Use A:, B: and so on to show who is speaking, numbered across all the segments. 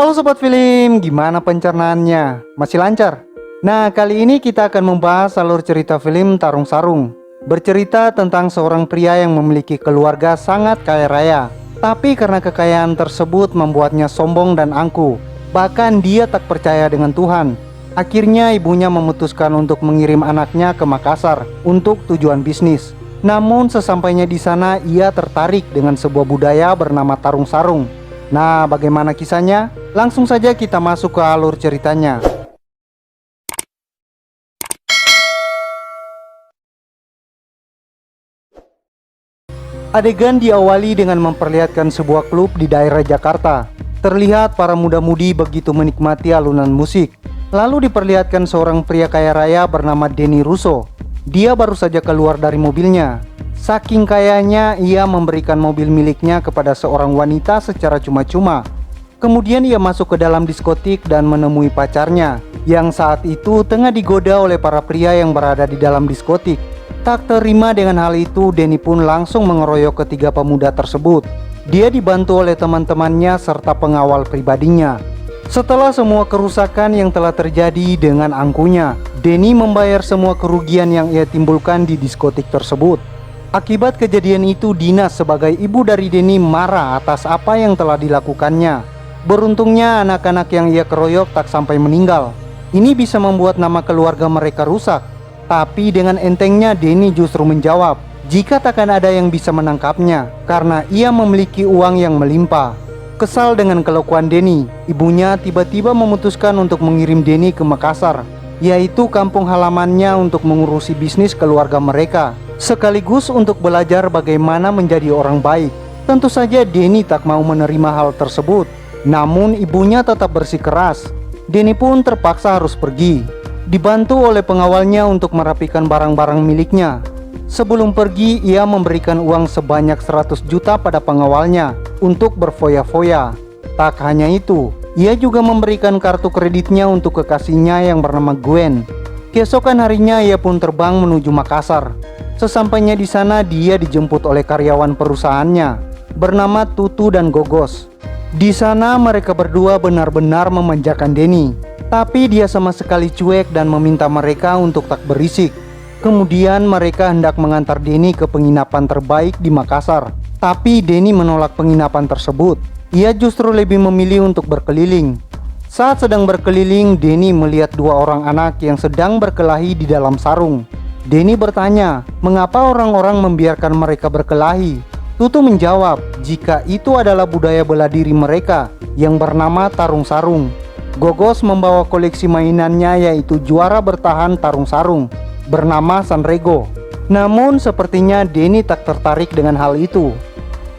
A: Halo Sobat Film, gimana pencernaannya? Masih lancar? Nah, kali ini kita akan membahas alur cerita film Tarung Sarung. Bercerita tentang seorang pria yang memiliki keluarga sangat kaya raya. Tapi karena kekayaan tersebut membuatnya sombong dan angkuh. Bahkan dia tak percaya dengan Tuhan. Akhirnya ibunya memutuskan untuk mengirim anaknya ke Makassar untuk tujuan bisnis. Namun sesampainya di sana ia tertarik dengan sebuah budaya bernama Tarung Sarung. Nah, bagaimana kisahnya? Langsung saja kita masuk ke alur ceritanya. Adegan diawali dengan memperlihatkan sebuah klub di daerah Jakarta. Terlihat para muda-mudi begitu menikmati alunan musik. Lalu diperlihatkan seorang pria kaya raya bernama Denny Russo. Dia baru saja keluar dari mobilnya. Saking kayanya, ia memberikan mobil miliknya kepada seorang wanita secara cuma-cuma. Kemudian ia masuk ke dalam diskotik dan menemui pacarnya, yang saat itu tengah digoda oleh para pria yang berada di dalam diskotik. Tak terima dengan hal itu, Denny pun langsung mengeroyok ketiga pemuda tersebut. Dia dibantu oleh teman-temannya serta pengawal pribadinya. Setelah semua kerusakan yang telah terjadi dengan angkuhnya, Denny membayar semua kerugian yang ia timbulkan di diskotik tersebut. Akibat kejadian itu, Dina sebagai ibu dari Denny marah atas apa yang telah dilakukannya. Beruntungnya anak-anak yang ia keroyok tak sampai meninggal. Ini bisa membuat nama keluarga mereka rusak. Tapi dengan entengnya Denny justru menjawab jika takkan ada yang bisa menangkapnya karena ia memiliki uang yang melimpah. Kesal dengan kelakuan Denny, ibunya tiba-tiba memutuskan untuk mengirim Denny ke Makassar, yaitu kampung halamannya, untuk mengurusi bisnis keluarga mereka, sekaligus untuk belajar bagaimana menjadi orang baik. Tentu saja Denny tak mau menerima hal tersebut. Namun ibunya tetap bersikeras. Denny pun terpaksa harus pergi, dibantu oleh pengawalnya untuk merapikan barang-barang miliknya. Sebelum pergi, ia memberikan uang sebanyak 100 juta pada pengawalnya untuk berfoya-foya. Tak hanya itu, ia juga memberikan kartu kreditnya untuk kekasihnya yang bernama Gwen. Keesokan harinya ia pun terbang menuju Makassar. Sesampainya di sana, dia dijemput oleh karyawan perusahaannya bernama Tutu dan Gogos. Di sana mereka berdua benar-benar memanjakan Denny, tapi dia sama sekali cuek dan meminta mereka untuk tak berisik. Kemudian mereka hendak mengantar Denny ke penginapan terbaik di Makassar. Tapi Denny menolak penginapan tersebut. Ia justru lebih memilih untuk berkeliling. Saat sedang berkeliling, Denny melihat dua orang anak yang sedang berkelahi di dalam sarung. Denny bertanya, mengapa orang-orang membiarkan mereka berkelahi? Tutu menjawab, jika itu adalah budaya bela diri mereka yang bernama Tarung Sarung. Gogos membawa koleksi mainannya, yaitu juara bertahan Tarung Sarung bernama Sanrego. Namun sepertinya Denny tak tertarik dengan hal itu.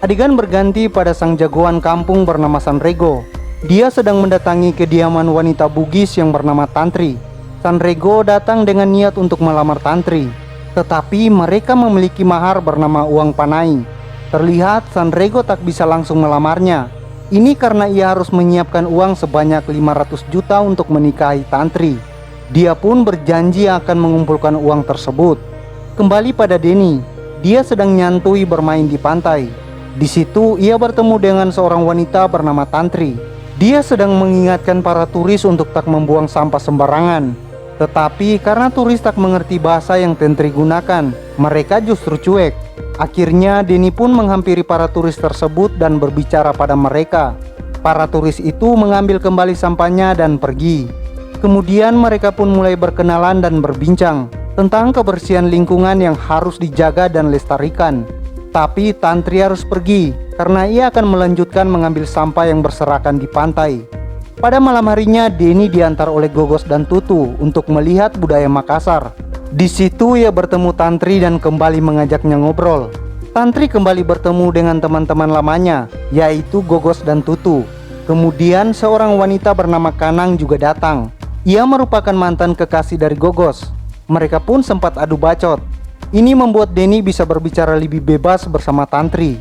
A: Adegan berganti pada sang jagoan kampung bernama Sanrego. Dia sedang mendatangi kediaman wanita Bugis yang bernama Tantri. Sanrego datang dengan niat untuk melamar Tantri, tetapi mereka memiliki mahar bernama uang panai. Terlihat Sanrego tak bisa langsung melamarnya. Ini karena ia harus menyiapkan uang sebanyak 500 juta untuk menikahi Tantri. Dia pun berjanji akan mengumpulkan uang tersebut. Kembali pada Denny, dia sedang nyantui bermain di pantai. Di situ ia bertemu dengan seorang wanita bernama Tantri. Dia sedang mengingatkan para turis untuk tak membuang sampah sembarangan. Tetapi karena turis tak mengerti bahasa yang Tantri gunakan, mereka justru cuek. Akhirnya Denny pun menghampiri para turis tersebut dan berbicara pada mereka. Para turis itu mengambil kembali sampahnya dan pergi. Kemudian mereka pun mulai berkenalan dan berbincang tentang kebersihan lingkungan yang harus dijaga dan lestarikan. Tapi Tantri harus pergi karena ia akan melanjutkan mengambil sampah yang berserakan di pantai. Pada malam harinya Denny diantar oleh Gogos dan Tutu untuk melihat budaya Makassar. Di situ ia bertemu Tantri dan kembali mengajaknya ngobrol. Tantri kembali bertemu dengan teman-teman lamanya, yaitu Gogos dan Tutu. Kemudian seorang wanita bernama Kanang juga datang. Ia merupakan mantan kekasih dari Gogos. Mereka pun sempat adu bacot. Ini membuat Denny bisa berbicara lebih bebas bersama Tantri.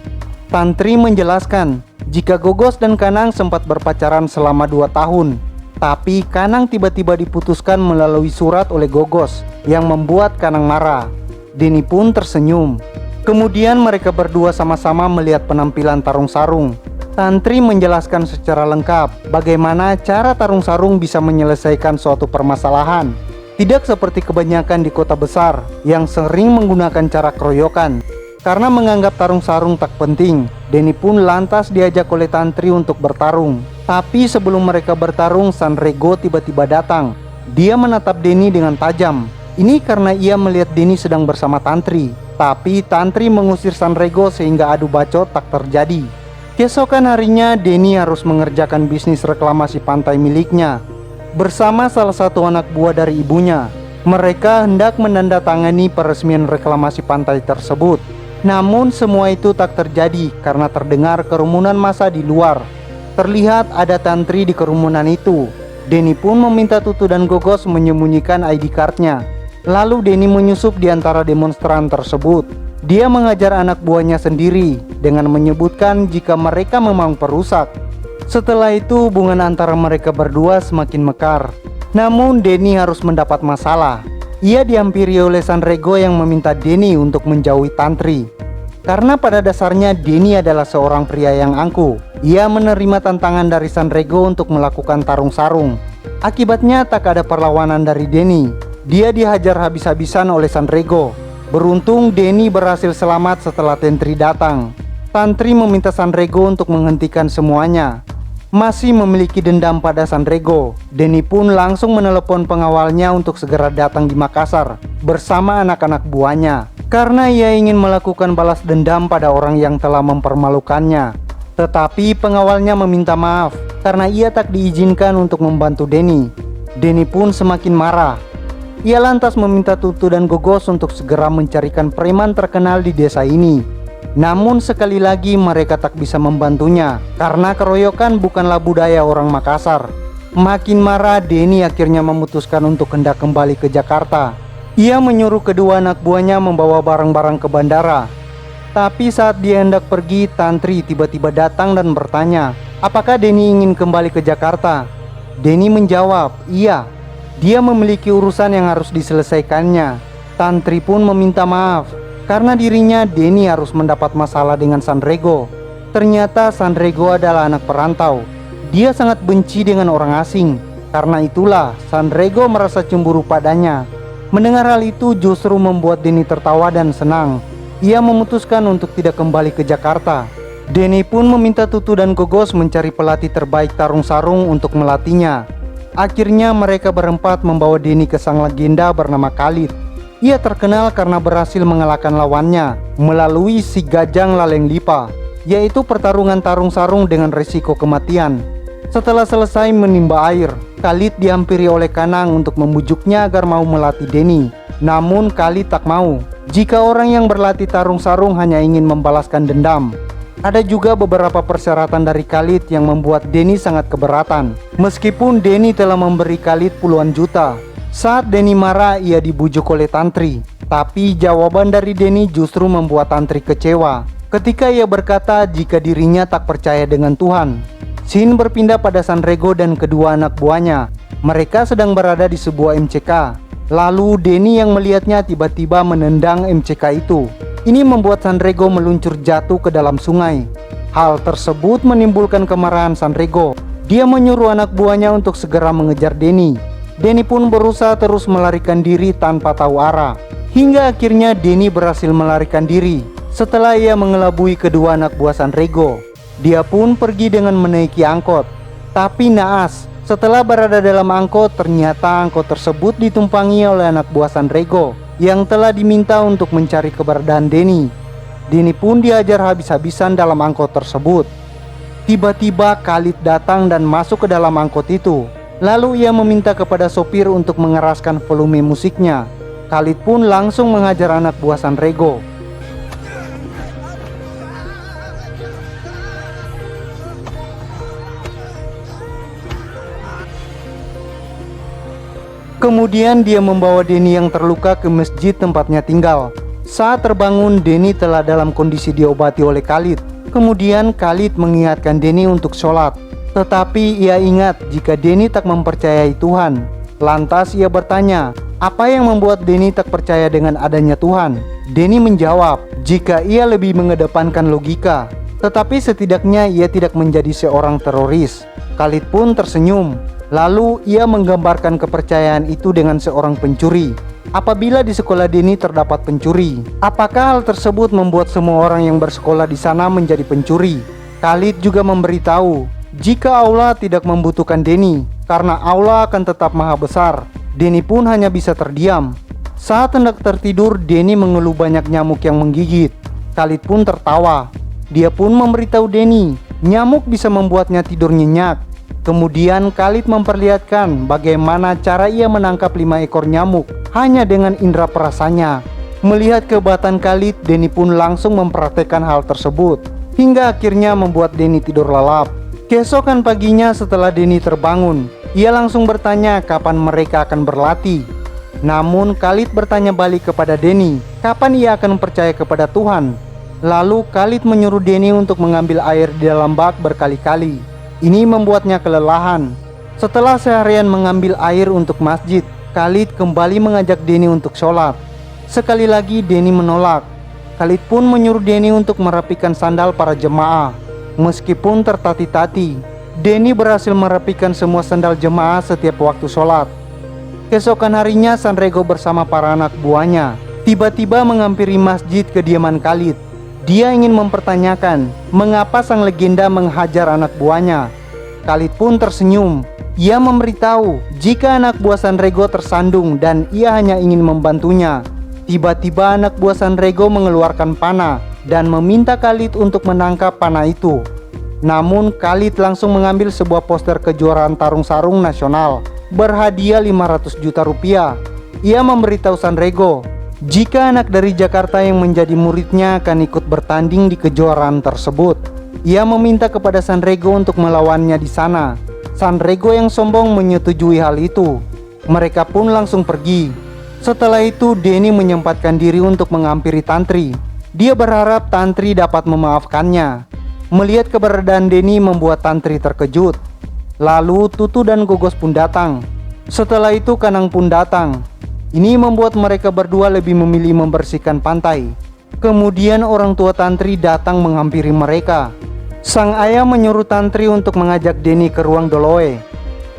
A: Tantri menjelaskan jika Gogos dan Kanang sempat berpacaran selama 2 tahun. Tapi Kanang tiba-tiba diputuskan melalui surat oleh Gogos yang membuat Kanang marah. Denny pun tersenyum. Kemudian mereka berdua sama-sama melihat penampilan Tarung Sarung. Tantri menjelaskan secara lengkap bagaimana cara tarung sarung bisa menyelesaikan suatu permasalahan. Tidak seperti kebanyakan di kota besar yang sering menggunakan cara keroyokan. Karena menganggap tarung sarung tak penting, Denny pun lantas diajak oleh Tantri untuk bertarung. Tapi sebelum mereka bertarung, Sanrego tiba-tiba datang. Dia menatap Denny dengan tajam. Ini karena ia melihat Denny sedang bersama Tantri. Tapi Tantri mengusir Sanrego sehingga adu bacot tak terjadi. Keesokan harinya, Denny harus mengerjakan bisnis reklamasi pantai miliknya bersama salah satu anak buah dari ibunya. Mereka hendak menandatangani peresmian reklamasi pantai tersebut. Namun semua itu tak terjadi karena terdengar kerumunan massa di luar. Terlihat ada Tantri di kerumunan itu. Denny pun meminta Tutu dan Gogos menyembunyikan ID cardnya. Lalu Denny menyusup di antara demonstran tersebut. Dia mengajar anak buahnya sendiri dengan menyebutkan jika mereka memang perusak. Setelah itu hubungan antara mereka berdua semakin mekar. Namun Denny harus mendapat masalah. Ia dihampiri oleh Sanrego yang meminta Denny untuk menjauhi Tantri. Karena pada dasarnya Denny adalah seorang pria yang angkuh. Ia menerima tantangan dari Sanrego untuk melakukan tarung sarung. Akibatnya tak ada perlawanan dari Denny. Dia dihajar habis-habisan oleh Sanrego. Beruntung Denny berhasil selamat setelah Tantri datang. Tantri meminta Sanrego untuk menghentikan semuanya. Masih memiliki dendam pada Sanrego, Denny pun langsung menelepon pengawalnya untuk segera datang di Makassar bersama anak-anak buahnya. Karena ia ingin melakukan balas dendam pada orang yang telah mempermalukannya. Tetapi pengawalnya meminta maaf karena ia tak diizinkan untuk membantu Denny. Denny pun semakin marah. Ia lantas meminta Tutu dan Gogos untuk segera mencarikan preman terkenal di desa ini. Namun sekali lagi mereka tak bisa membantunya karena keroyokan bukanlah budaya orang Makassar. Makin marah, Denny akhirnya memutuskan untuk hendak kembali ke Jakarta. Ia menyuruh kedua anak buahnya membawa barang-barang ke bandara. Tapi saat dia hendak pergi, Tantri tiba-tiba datang dan bertanya, apakah Denny ingin kembali ke Jakarta? Denny menjawab, iya. Dia memiliki urusan yang harus diselesaikannya. Tantri pun meminta maaf karena dirinya Denny harus mendapat masalah dengan Sanrego. Ternyata Sanrego adalah anak perantau. Dia sangat benci dengan orang asing. Karena itulah Sanrego merasa cemburu padanya. Mendengar hal itu justru membuat Denny tertawa dan senang. Ia memutuskan untuk tidak kembali ke Jakarta. Denny pun meminta Tutu dan Gogos mencari pelatih terbaik tarung sarung untuk melatihnya. Akhirnya mereka berempat membawa Denny ke sang legenda bernama Khalid. Ia terkenal karena berhasil mengalahkan lawannya melalui si Gajang Laleng Lipa, yaitu pertarungan tarung sarung dengan risiko kematian. Setelah selesai menimba air, Khalid dihampiri oleh Kanang untuk membujuknya agar mau melatih Denny. Namun Khalid tak mau, jika orang yang berlatih tarung sarung hanya ingin membalaskan dendam. Ada juga beberapa persyaratan dari Khalid yang membuat Denny sangat keberatan. Meskipun Denny telah memberi Khalid puluhan juta. Saat Denny marah, ia dibujuk oleh Tantri. Tapi jawaban dari Denny justru membuat Tantri kecewa ketika ia berkata jika dirinya tak percaya dengan Tuhan. Scene berpindah pada Sanrego dan kedua anak buahnya. Mereka sedang berada di sebuah MCK. Lalu Denny yang melihatnya tiba-tiba menendang MCK itu. Ini membuat Sanrego meluncur jatuh ke dalam sungai. Hal tersebut menimbulkan kemarahan Sanrego. Dia menyuruh anak buahnya untuk segera mengejar Denny. Denny pun berusaha terus melarikan diri tanpa tahu arah. Hingga akhirnya Denny berhasil melarikan diri setelah ia mengelabui kedua anak buah Sanrego. Dia pun pergi dengan menaiki angkot. Tapi naas, setelah berada dalam angkot, ternyata angkot tersebut ditumpangi oleh anak buah Sanrego yang telah diminta untuk mencari keberadaan Denny. Denny pun diajar habis-habisan dalam angkot tersebut. Tiba-tiba Khalid datang dan masuk ke dalam angkot itu. Lalu ia meminta kepada sopir untuk mengeraskan volume musiknya. Khalid pun langsung menghajar anak buah Sanrego. Kemudian dia membawa Denny yang terluka ke masjid tempatnya tinggal. Saat terbangun, Denny telah dalam kondisi diobati oleh Khalid. Kemudian Khalid mengingatkan Denny untuk sholat. Tetapi ia ingat jika Denny tak mempercayai Tuhan. Lantas ia bertanya, apa yang membuat Denny tak percaya dengan adanya Tuhan? Denny menjawab, jika ia lebih mengedepankan logika. Tetapi setidaknya ia tidak menjadi seorang teroris. Khalid pun tersenyum. Lalu ia menggambarkan kepercayaan itu dengan seorang pencuri. Apabila di sekolah Denny terdapat pencuri, apakah hal tersebut membuat semua orang yang bersekolah di sana menjadi pencuri? Khalid juga memberitahu jika aula tidak membutuhkan Denny, karena aula akan tetap maha besar. Denny pun hanya bisa terdiam. Saat hendak tertidur, Denny mengeluh banyak nyamuk yang menggigit. Khalid pun tertawa. Dia pun memberitahu Denny, nyamuk bisa membuatnya tidur nyenyak. Kemudian Khalid memperlihatkan bagaimana cara ia menangkap 5 ekor nyamuk hanya dengan indera perasanya. Melihat kehebatan Khalid, Denny pun langsung mempraktekkan hal tersebut, hingga akhirnya membuat Denny tidur lelap. Keesokan paginya setelah Denny terbangun, ia langsung bertanya kapan mereka akan berlatih. Namun Khalid bertanya balik kepada Denny, kapan ia akan percaya kepada Tuhan. Lalu Khalid menyuruh Denny untuk mengambil air di dalam bak berkali-kali. Ini membuatnya kelelahan. Setelah seharian mengambil air untuk masjid, Khalid kembali mengajak Denny untuk sholat. Sekali lagi Denny menolak. Khalid pun menyuruh Denny untuk merapikan sandal para jemaah. Meskipun tertati-tati, Denny berhasil merapikan semua sandal jemaah setiap waktu sholat. Keesokan harinya Sanrego bersama para anak buahnya tiba-tiba menghampiri masjid kediaman Khalid. Dia ingin mempertanyakan mengapa sang legenda menghajar anak buahnya. Khalid pun tersenyum. Ia memberitahu jika anak buah Sanrego tersandung dan ia hanya ingin membantunya. Tiba-tiba anak buah Sanrego mengeluarkan panah dan meminta Khalid untuk menangkap panah itu. Namun Khalid langsung mengambil sebuah poster kejuaraan tarung sarung nasional berhadiah 500 juta rupiah. Ia memberitahu Sanrego jika anak dari Jakarta yang menjadi muridnya akan ikut bertanding di kejuaraan tersebut. Ia meminta kepada Sanrego untuk melawannya di sana. Sanrego yang sombong menyetujui hal itu. Mereka pun langsung pergi. Setelah itu Denny menyempatkan diri untuk menghampiri Tantri. Dia berharap Tantri dapat memaafkannya. Melihat keberadaan Denny membuat Tantri terkejut. Lalu Tutu dan Gogos pun datang. Setelah itu Kanang pun datang. Ini membuat mereka berdua lebih memilih membersihkan pantai. Kemudian orang tua Tantri datang menghampiri mereka. Sang ayah menyuruh Tantri untuk mengajak Denny ke ruang Doloe.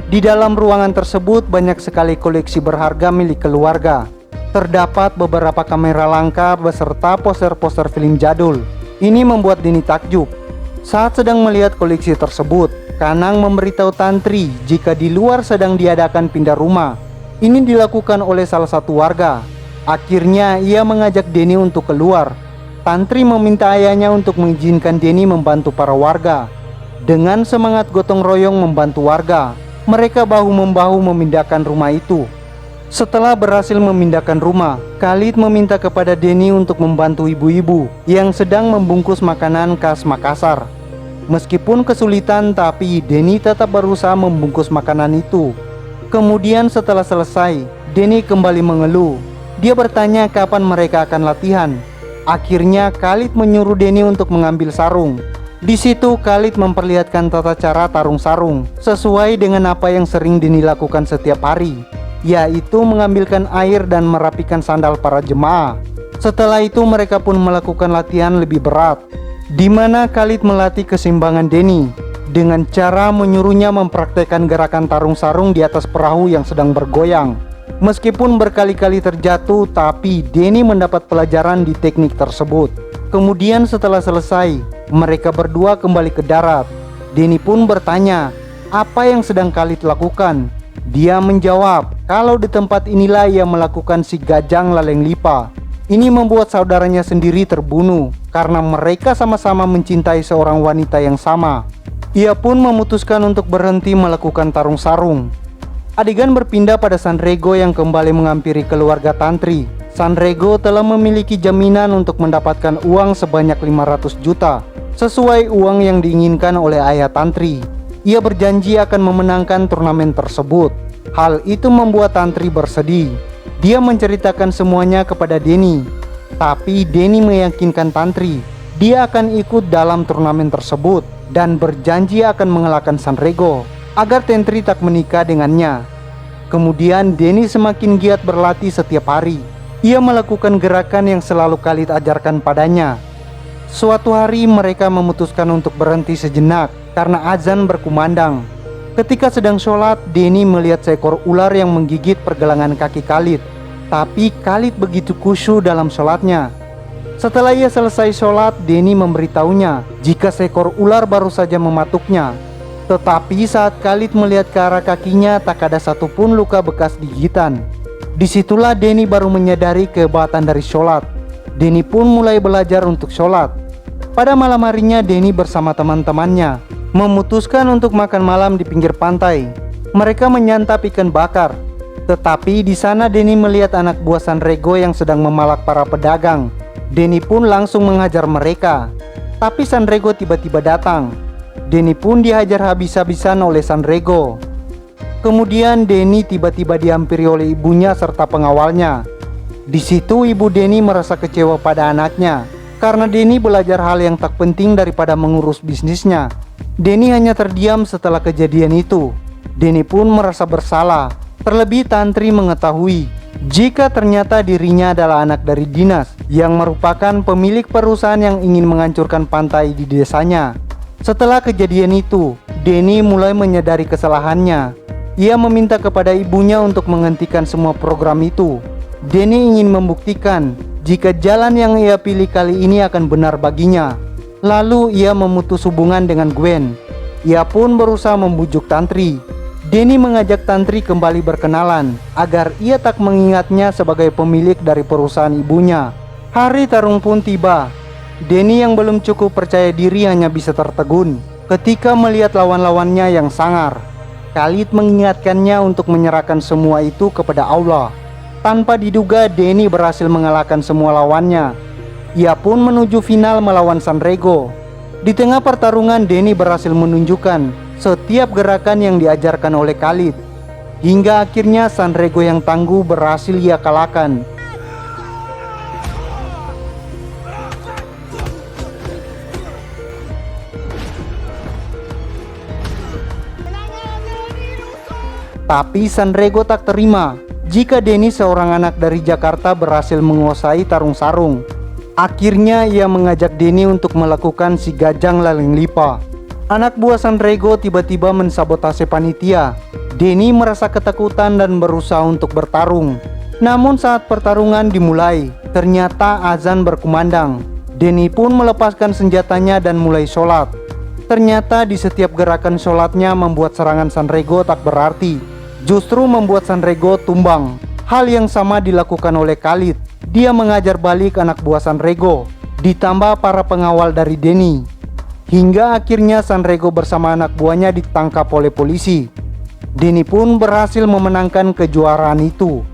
A: Di dalam ruangan tersebut banyak sekali koleksi berharga milik keluarga. Terdapat beberapa kamera langka beserta poster-poster film jadul. Ini membuat Denny takjub. Saat sedang melihat koleksi tersebut, Kanang memberitahu Tantri jika di luar sedang diadakan pindah rumah. Ini dilakukan oleh salah satu warga. Akhirnya ia mengajak Denny untuk keluar. Tantri meminta ayahnya untuk mengizinkan Denny membantu para warga. Dengan semangat gotong royong membantu warga, mereka bahu-membahu memindahkan rumah itu. Setelah berhasil memindahkan rumah, Khalid meminta kepada Denny untuk membantu ibu-ibu yang sedang membungkus makanan khas Makassar. Meskipun kesulitan, tapi Denny tetap berusaha membungkus makanan itu. Kemudian setelah selesai, Denny kembali mengeluh. Dia bertanya kapan mereka akan latihan. Akhirnya Khalid menyuruh Denny untuk mengambil sarung. Di situ Khalid memperlihatkan tata cara tarung sarung sesuai dengan apa yang sering Denny lakukan setiap hari, yaitu mengambilkan air dan merapikan sandal para jemaah. Setelah itu mereka pun melakukan latihan lebih berat, di mana Khalid melatih keseimbangan Denny dengan cara menyuruhnya mempraktekkan gerakan tarung sarung di atas perahu yang sedang bergoyang. Meskipun berkali-kali terjatuh, tapi Denny mendapat pelajaran di teknik tersebut. Kemudian setelah selesai, mereka berdua kembali ke darat. Denny pun bertanya, apa yang sedang Khalid lakukan? Dia menjawab, kalau di tempat inilah ia melakukan si Gajang Laleng Lipa. Ini membuat saudaranya sendiri terbunuh, karena mereka sama-sama mencintai seorang wanita yang sama. Ia pun memutuskan untuk berhenti melakukan tarung sarung. Adegan berpindah pada Sanrego yang kembali menghampiri keluarga Tantri. Sanrego telah memiliki jaminan untuk mendapatkan uang sebanyak 500 juta, sesuai uang yang diinginkan oleh ayah Tantri. Ia berjanji akan memenangkan turnamen tersebut. Hal itu membuat Tantri bersedih. Dia menceritakan semuanya kepada Denny. Tapi Denny meyakinkan Tantri dia akan ikut dalam turnamen tersebut dan berjanji akan mengalahkan Sanrego agar Tantri tak menikah dengannya. Kemudian Denny semakin giat berlatih setiap hari. Ia melakukan gerakan yang selalu Khalid ajarkan padanya. Suatu hari mereka memutuskan untuk berhenti sejenak karena azan berkumandang. Ketika sedang sholat, Denny melihat seekor ular yang menggigit pergelangan kaki Khalid. Tapi Khalid begitu khusyuk dalam sholatnya. Setelah ia selesai sholat, Denny memberitahunya jika seekor ular baru saja mematuknya. Tetapi saat Khalid melihat ke arah kakinya, tak ada satupun luka bekas gigitan. Disitulah Denny baru menyadari kehebatan dari sholat. Denny pun mulai belajar untuk sholat. Pada malam harinya, Denny bersama teman-temannya memutuskan untuk makan malam di pinggir pantai. Mereka menyantap ikan bakar. Tetapi di sana Denny melihat anak buah Sanrego yang sedang memalak para pedagang. Denny pun langsung menghajar mereka. Tapi Sanrego tiba-tiba datang. Denny pun dihajar habis-habisan oleh Sanrego. Kemudian Denny tiba-tiba dihampiri oleh ibunya serta pengawalnya. Di situ ibu Denny merasa kecewa pada anaknya karena Denny belajar hal yang tak penting daripada mengurus bisnisnya. Denny hanya terdiam setelah kejadian itu. Denny pun merasa bersalah. Terlebih Tantri mengetahui jika ternyata dirinya adalah anak dari Dinas yang merupakan pemilik perusahaan yang ingin menghancurkan pantai di desanya. Setelah kejadian itu, Denny mulai menyadari kesalahannya. Ia meminta kepada ibunya untuk menghentikan semua program itu. Denny ingin membuktikan jika jalan yang ia pilih kali ini akan benar baginya. Lalu ia memutus hubungan dengan Gwen. Ia pun berusaha membujuk Tantri. Denny mengajak Tantri kembali berkenalan agar ia tak mengingatnya sebagai pemilik dari perusahaan ibunya. Hari tarung pun tiba. Denny yang belum cukup percaya diri hanya bisa tertegun ketika melihat lawan-lawannya yang sangar. Khalid mengingatkannya untuk menyerahkan semua itu kepada Allah. Tanpa diduga, Denny berhasil mengalahkan semua lawannya. Ia pun menuju final melawan Sanrego. Di tengah pertarungan, Denny berhasil menunjukkan setiap gerakan yang diajarkan oleh Khalid. Hingga akhirnya Sanrego yang tangguh berhasil ia kalahkan. Tapi Sanrego tak terima jika Denny, seorang anak dari Jakarta, berhasil menguasai tarung sarung. Akhirnya ia mengajak Denny untuk melakukan si Gajang Laling Lipa. Anak buah Sanrego tiba-tiba mensabotase panitia. Denny merasa ketakutan dan berusaha untuk bertarung. Namun saat pertarungan dimulai, ternyata azan berkumandang. Denny pun melepaskan senjatanya dan mulai sholat. Ternyata di setiap gerakan sholatnya membuat serangan Sanrego tak berarti, justru membuat Sanrego tumbang. Hal yang sama dilakukan oleh Khalid. Dia mengajar balik anak buah Sanrego, ditambah para pengawal dari Denny. Hingga akhirnya Sanrego bersama anak buahnya ditangkap oleh polisi. Denny pun berhasil memenangkan kejuaraan itu.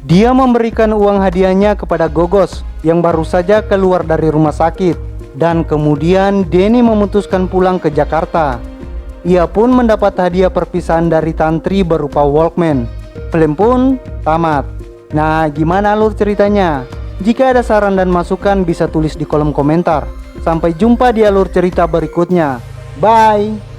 A: Dia memberikan uang hadiahnya kepada Gogos yang baru saja keluar dari rumah sakit. Dan kemudian Denny memutuskan pulang ke Jakarta. Ia pun mendapat hadiah perpisahan dari Tantri berupa Walkman. Film pun tamat. Nah, gimana alur ceritanya? Jika ada saran dan masukan bisa tulis di kolom komentar. Sampai jumpa di alur cerita berikutnya. Bye.